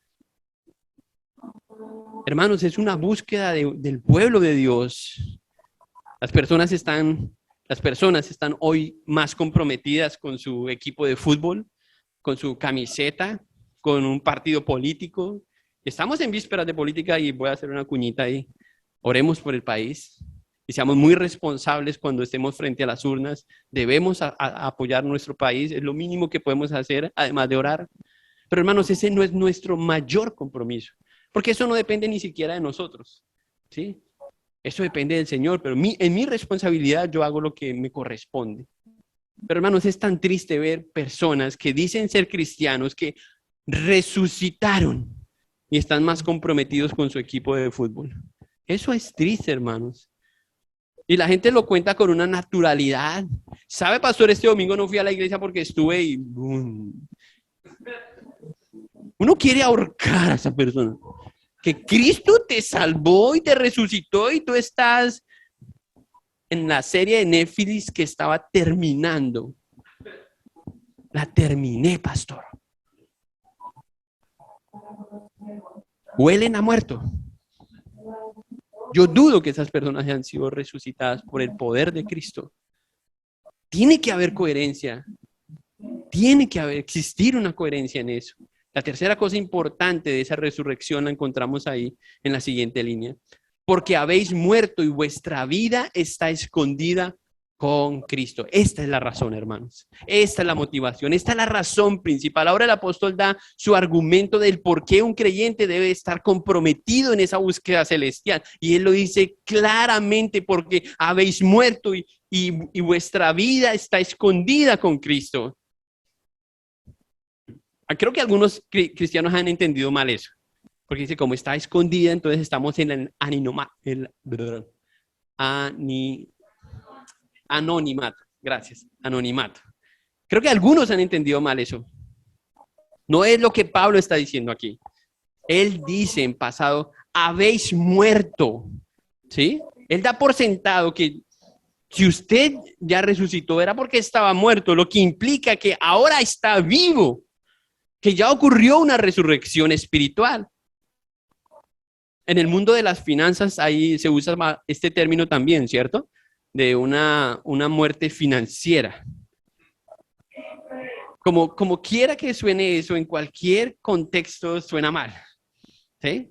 Hermanos, es una búsqueda del pueblo de Dios. Las personas están hoy más comprometidas con su equipo de fútbol, con su camiseta, con un partido político. Estamos en vísperas de política y voy a hacer una cuñita ahí. Oremos por el país y seamos muy responsables cuando estemos frente a las urnas. Debemos apoyar nuestro país, es lo mínimo que podemos hacer, además de orar. Pero hermanos, ese no es nuestro mayor compromiso, porque eso no depende ni siquiera de nosotros, ¿sí? Eso depende del Señor, pero en mi responsabilidad yo hago lo que me corresponde. Pero hermanos, es tan triste ver personas que dicen ser cristianos, que resucitaron y están más comprometidos con su equipo de fútbol. Eso es triste, hermanos. Y la gente lo cuenta con una naturalidad. ¿Sabe, pastor? Este domingo no fui a la iglesia porque estuve y... Uno quiere ahorcar a esa persona. Que Cristo te salvó y te resucitó y tú estás en la serie de Netflix que estaba terminando. La terminé, pastor. Huelen a muerto. Yo dudo que esas personas hayan sido resucitadas por el poder de Cristo. Tiene que haber coherencia. Tiene que existir una coherencia en eso. La tercera cosa importante de esa resurrección la encontramos ahí en la siguiente línea. Porque habéis muerto y vuestra vida está escondida con Cristo. Esta es la razón, hermanos. Esta es la motivación. Esta es la razón principal. Ahora el apóstol da su argumento del por qué un creyente debe estar comprometido en esa búsqueda celestial. Y él lo dice claramente, porque habéis muerto y vuestra vida está escondida con Cristo. Creo que algunos cristianos han entendido mal eso. Porque dice, como está escondida, entonces estamos en el anonimato. Gracias, anonimato. Creo que algunos han entendido mal eso. No es lo que Pablo está diciendo aquí. Él dice en pasado, habéis muerto. ¿Sí? Él da por sentado que si usted ya resucitó era porque estaba muerto, lo que implica que ahora está vivo, que ya ocurrió una resurrección espiritual. En el mundo de las finanzas ahí se usa este término también, ¿cierto? De una muerte financiera. Como quiera que suene eso, en cualquier contexto suena mal. ¿Sí?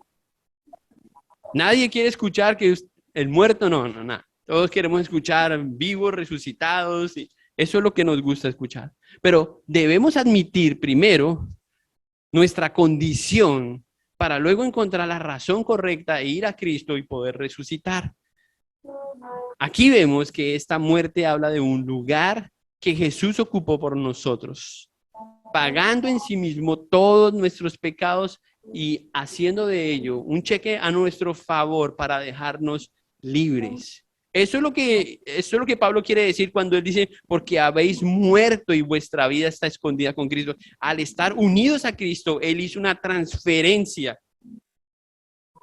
Nadie quiere escuchar que el muerto, no. Todos queremos escuchar vivos, resucitados. Y eso es lo que nos gusta escuchar. Pero debemos admitir primero nuestra condición para luego encontrar la razón correcta e ir a Cristo y poder resucitar. Aquí vemos que esta muerte habla de un lugar que Jesús ocupó por nosotros, pagando en sí mismo todos nuestros pecados y haciendo de ello un cheque a nuestro favor para dejarnos libres. Eso es lo que Pablo quiere decir cuando él dice, porque habéis muerto y vuestra vida está escondida con Cristo. Al estar unidos a Cristo, él hizo una transferencia.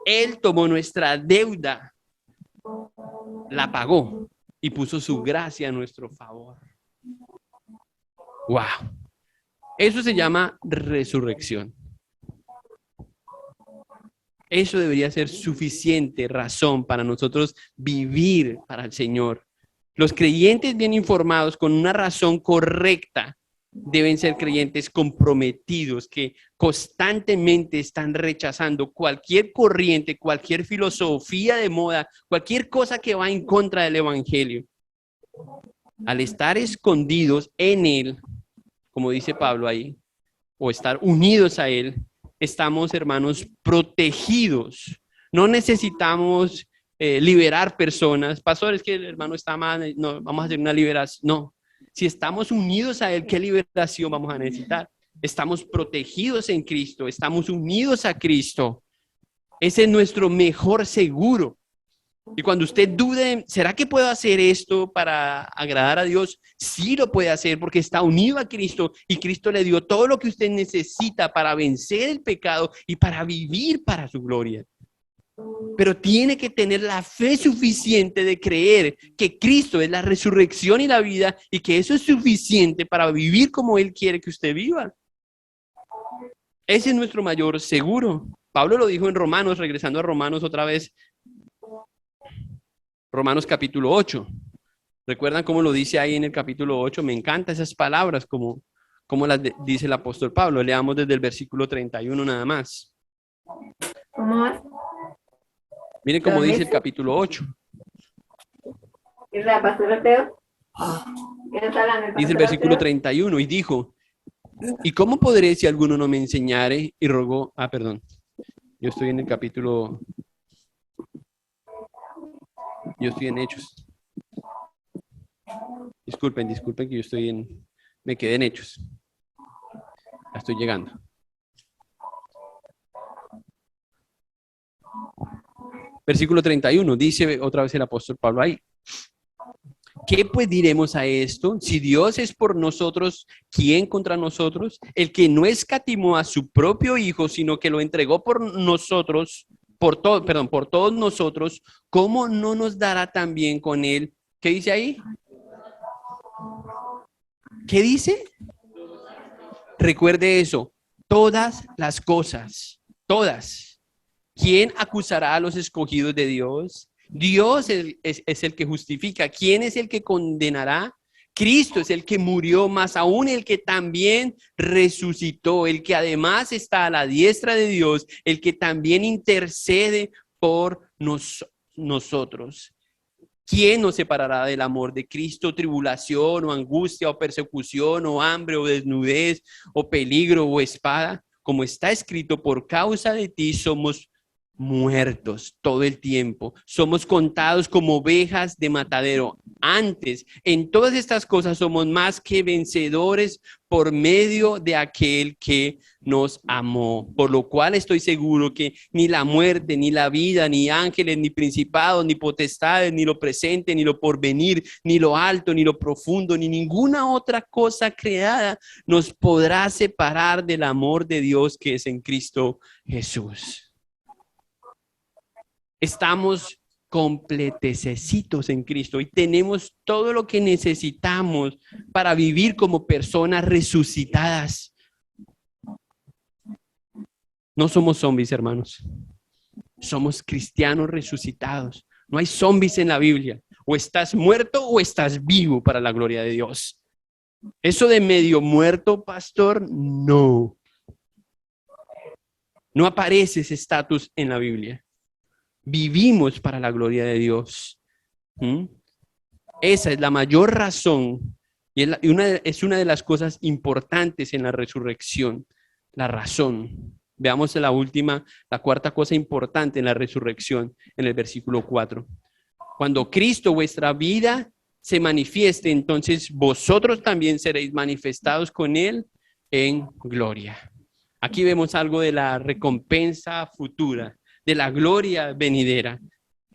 Él tomó nuestra deuda, la pagó y puso su gracia a nuestro favor. ¡Wow! Eso se llama resurrección. Eso debería ser suficiente razón para nosotros vivir para el Señor. Los creyentes bien informados con una razón correcta deben ser creyentes comprometidos que constantemente están rechazando cualquier corriente, cualquier filosofía de moda, cualquier cosa que va en contra del evangelio. Al estar escondidos en él, como dice Pablo ahí, o estar unidos a él, estamos, hermanos, protegidos. No necesitamos liberar personas. Pastor, es que el hermano está mal, no, vamos a hacer una liberación. No, si estamos unidos a él, ¿qué liberación vamos a necesitar? Estamos protegidos en Cristo, estamos unidos a Cristo. Ese es nuestro mejor seguro. Y cuando usted dude, ¿será que puedo hacer esto para agradar a Dios? Sí lo puede hacer porque está unido a Cristo y Cristo le dio todo lo que usted necesita para vencer el pecado y para vivir para su gloria. Pero tiene que tener la fe suficiente de creer que Cristo es la resurrección y la vida y que eso es suficiente para vivir como Él quiere que usted viva. Ese es nuestro mayor seguro. Pablo lo dijo en Romanos, regresando a Romanos otra vez. Romanos capítulo 8. ¿Recuerdan cómo lo dice ahí en el capítulo 8? Me encantan esas palabras como las dice el apóstol Pablo. Leamos desde el versículo 31 nada más. ¿Cómo vas? Miren cómo dice el capítulo 8. ¿Es la pastora Teo? ¿Qué nos hablan? Dice el versículo 31 y dijo, ¿y cómo podré si alguno no me enseñare? Y rogó, perdón, yo estoy en el capítulo, yo estoy en Hechos. Disculpen que yo me quedé en Hechos. Ya estoy llegando. Versículo 31, dice otra vez el apóstol Pablo ahí. ¿Qué pues diremos a esto? Si Dios es por nosotros, ¿quién contra nosotros? El que no escatimó a su propio Hijo, sino que lo entregó por nosotros, por todos nosotros, ¿cómo no nos dará también con él? ¿Qué dice ahí? ¿Qué dice? Recuerde eso, todas las cosas, todas. ¿Quién acusará a los escogidos de Dios? Dios es el que justifica. ¿Quién es el que condenará? Cristo es el que murió, más aún el que también resucitó, el que además está a la diestra de Dios, el que también intercede por nosotros. ¿Quién nos separará del amor de Cristo? Tribulación o angustia o persecución o hambre o desnudez o peligro o espada. Como está escrito, por causa de ti somos muertos todo el tiempo. Somos contados como ovejas de matadero. Antes, en todas estas cosas somos más que vencedores por medio de aquel que nos amó. Por lo cual estoy seguro que ni la muerte, ni la vida, ni ángeles, ni principados, ni potestades, ni lo presente, ni lo porvenir, ni lo alto, ni lo profundo, ni ninguna otra cosa creada nos podrá separar del amor de Dios que es en Cristo Jesús. Estamos completecitos en Cristo y tenemos todo lo que necesitamos para vivir como personas resucitadas. No somos zombies, hermanos. Somos cristianos resucitados. No hay zombies en la Biblia. O estás muerto o estás vivo para la gloria de Dios. Eso de medio muerto, pastor, no. No aparece ese estatus en la Biblia. Vivimos para la gloria de Dios. Esa es la mayor razón y es una de las cosas importantes en la resurrección, la razón. Veamos la cuarta cosa importante en la resurrección, en el versículo 4. Cuando Cristo, vuestra vida, se manifieste, entonces vosotros también seréis manifestados con Él en gloria. Aquí vemos algo de la recompensa futura, de la gloria venidera.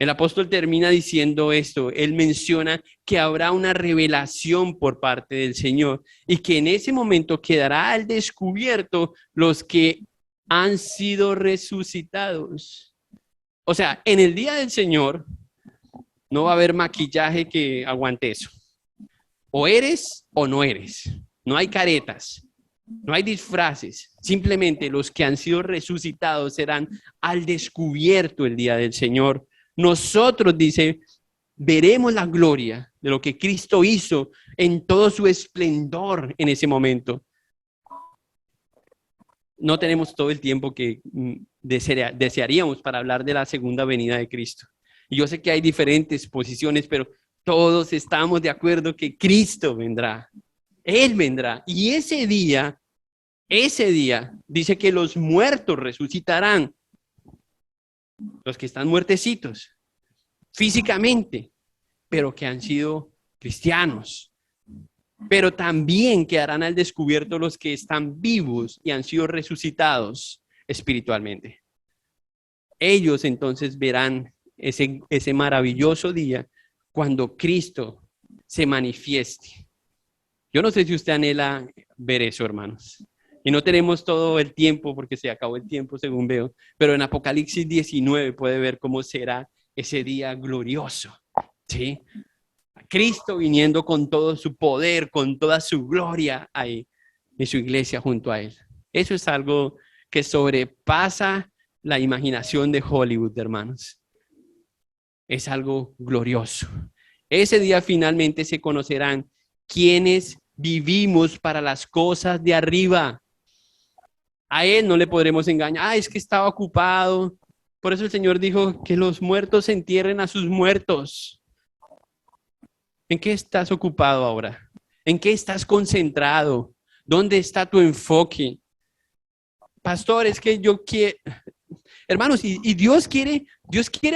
El apóstol termina diciendo esto. Él menciona que habrá una revelación por parte del Señor y que en ese momento quedará al descubierto los que han sido resucitados. O sea, en el día del Señor no va a haber maquillaje que aguante eso. O eres o no eres. No hay caretas. No hay disfraces, simplemente los que han sido resucitados serán al descubierto el día del Señor. Nosotros, dice, veremos la gloria de lo que Cristo hizo en todo su esplendor en ese momento. No tenemos todo el tiempo que desearíamos para hablar de la segunda venida de Cristo. Y yo sé que hay diferentes posiciones, pero todos estamos de acuerdo que Cristo vendrá. Él vendrá. Y ese día dice que los muertos resucitarán. Los que están muertecitos físicamente, pero que han sido cristianos. Pero también quedarán al descubierto los que están vivos y han sido resucitados espiritualmente. Ellos entonces verán ese maravilloso día cuando Cristo se manifieste. Yo no sé si usted anhela ver eso, hermanos. Y no tenemos todo el tiempo porque se acabó el tiempo según veo, pero en Apocalipsis 19 puede ver cómo será ese día glorioso, ¿sí? Cristo viniendo con todo su poder, con toda su gloria ahí en su iglesia junto a él. Eso es algo que sobrepasa la imaginación de Hollywood, hermanos. Es algo glorioso. Ese día finalmente se conocerán quiénes vivimos para las cosas de arriba. A él no le podremos engañar. Es que estaba ocupado. Por eso el Señor dijo que los muertos entierren a sus muertos. ¿En qué estás ocupado ahora? ¿En qué estás concentrado? ¿Dónde está tu enfoque? Pastor, es que yo quiero... Hermanos, y Dios quiere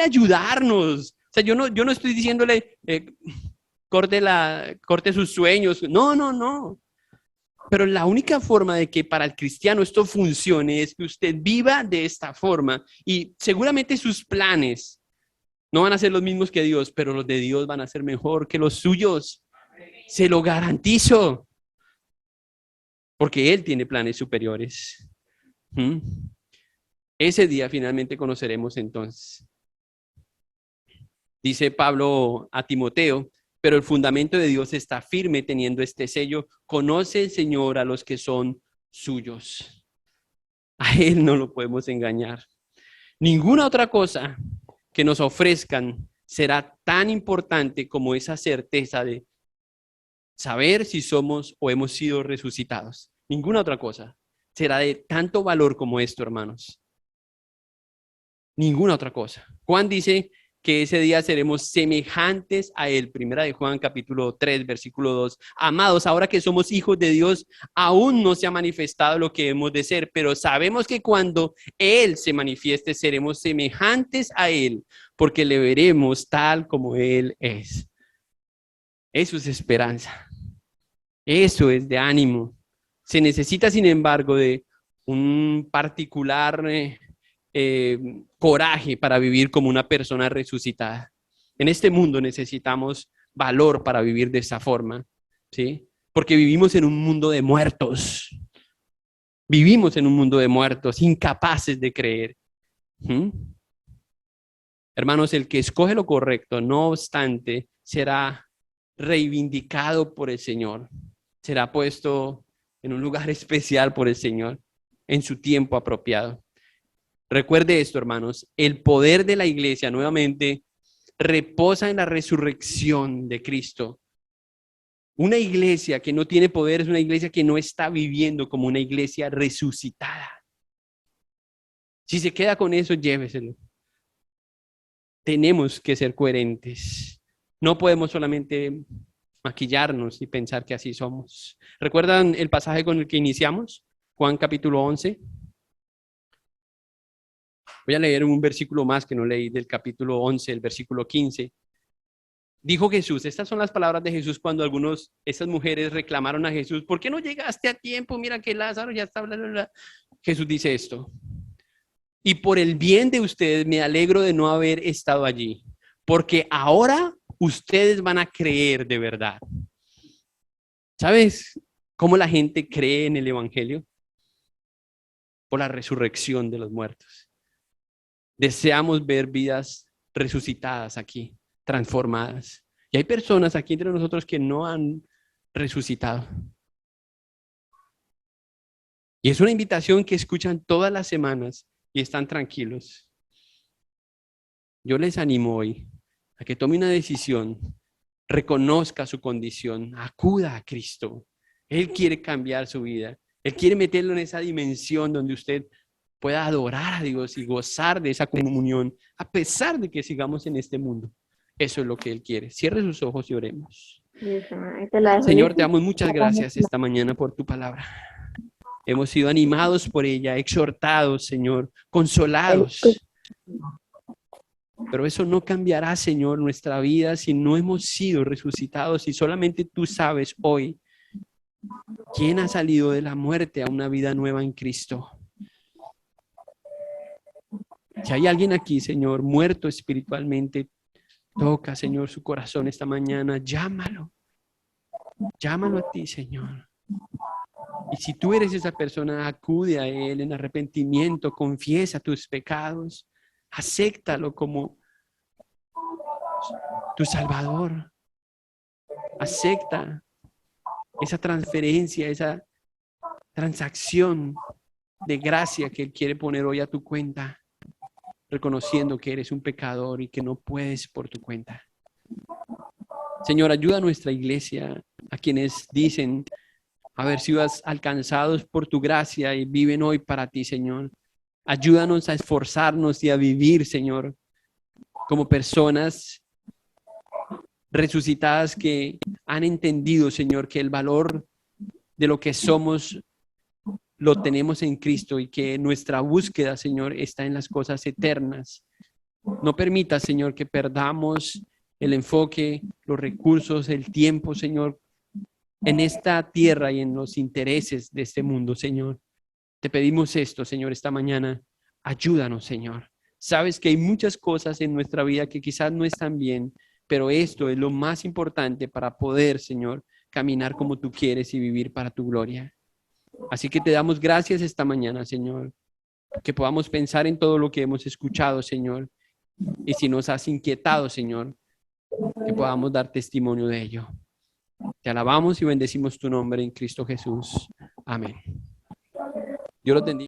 ayudarnos. O sea, yo no estoy diciéndole corte sus sueños. No. Pero la única forma de que para el cristiano esto funcione es que usted viva de esta forma y seguramente sus planes No van a ser los mismos que Dios, pero los de Dios van a ser mejor que los suyos. Se lo garantizo. Porque Él tiene planes superiores. ¿Mm? Ese día finalmente conoceremos entonces. Dice Pablo a Timoteo, pero el fundamento de Dios está firme teniendo este sello. Conoce el Señor a los que son suyos. A Él no lo podemos engañar. Ninguna otra cosa que nos ofrezcan será tan importante como esa certeza de saber si somos o hemos sido resucitados. Ninguna otra cosa será de tanto valor como esto, hermanos. Ninguna otra cosa. Juan dice que ese día seremos semejantes a Él. Primera de Juan, capítulo 3, versículo 2. Amados, ahora que somos hijos de Dios, aún no se ha manifestado lo que hemos de ser, pero sabemos que cuando Él se manifieste, seremos semejantes a Él, porque le veremos tal como Él es. Eso es esperanza. Eso es de ánimo. Se necesita, sin embargo, de un particular coraje para vivir como una persona resucitada. En este mundo necesitamos valor para vivir de esa forma, ¿sí? Porque vivimos en un mundo de muertos. Vivimos en un mundo de muertos, incapaces de creer. ¿Mm? Hermanos, el que escoge lo correcto, no obstante, será reivindicado por el Señor. Será puesto en un lugar especial por el Señor en su tiempo apropiado. Recuerde esto, hermanos, el poder de la iglesia nuevamente reposa en la resurrección de Cristo. Una iglesia que no tiene poder es una iglesia que no está viviendo como una iglesia resucitada. Si se queda con eso, lléveselo. Tenemos que ser coherentes. No podemos solamente maquillarnos y pensar que así somos. ¿Recuerdan el pasaje con el que iniciamos? Juan capítulo 11. Voy a leer un versículo más que no leí del capítulo 11, el versículo 15. Dijo Jesús, estas son las palabras de Jesús cuando esas mujeres reclamaron a Jesús, ¿por qué no llegaste a tiempo? Mira que Lázaro ya está, bla, bla, bla. Jesús dice esto, y por el bien de ustedes me alegro de no haber estado allí, porque ahora ustedes van a creer de verdad. ¿Sabes cómo la gente cree en el evangelio? Por la resurrección de los muertos. Deseamos ver vidas resucitadas aquí, transformadas. Y hay personas aquí entre nosotros que no han resucitado. Y es una invitación que escuchan todas las semanas y están tranquilos. Yo les animo hoy a que tome una decisión, reconozca su condición, acuda a Cristo. Él quiere cambiar su vida. Él quiere meterlo en esa dimensión donde usted pueda adorar a Dios y gozar de esa comunión, a pesar de que sigamos en este mundo. Eso es lo que Él quiere. Cierre sus ojos y oremos. Señor, te damos muchas gracias esta mañana por tu palabra. Hemos sido animados por ella, exhortados, Señor, consolados. Pero eso no cambiará, Señor, nuestra vida si no hemos sido resucitados y solamente tú sabes hoy quién ha salido de la muerte a una vida nueva en Cristo. Si hay alguien aquí, Señor, muerto espiritualmente, toca, Señor, su corazón esta mañana. Llámalo. Llámalo a ti, Señor. Y si tú eres esa persona, acude a Él en arrepentimiento, confiesa tus pecados, acéptalo como tu Salvador. Acepta esa transferencia, esa transacción de gracia que Él quiere poner hoy a tu cuenta, reconociendo que eres un pecador y que no puedes por tu cuenta. Señor, ayuda a nuestra iglesia, a quienes dicen haber sido alcanzados por tu gracia y viven hoy para ti, Señor. Ayúdanos a esforzarnos y a vivir, Señor, como personas resucitadas que han entendido, Señor, que el valor de lo que somos lo tenemos en Cristo y que nuestra búsqueda, Señor, está en las cosas eternas. No permita, Señor, que perdamos el enfoque, los recursos, el tiempo, Señor, en esta tierra y en los intereses de este mundo, Señor. Te pedimos esto, Señor, esta mañana. Ayúdanos, Señor. Sabes que hay muchas cosas en nuestra vida que quizás no están bien, pero esto es lo más importante para poder, Señor, caminar como tú quieres y vivir para tu gloria. Así que te damos gracias esta mañana, Señor, que podamos pensar en todo lo que hemos escuchado, Señor, y si nos has inquietado, Señor, que podamos dar testimonio de ello. Te alabamos y bendecimos tu nombre en Cristo Jesús. Amén. Dios los bendiga.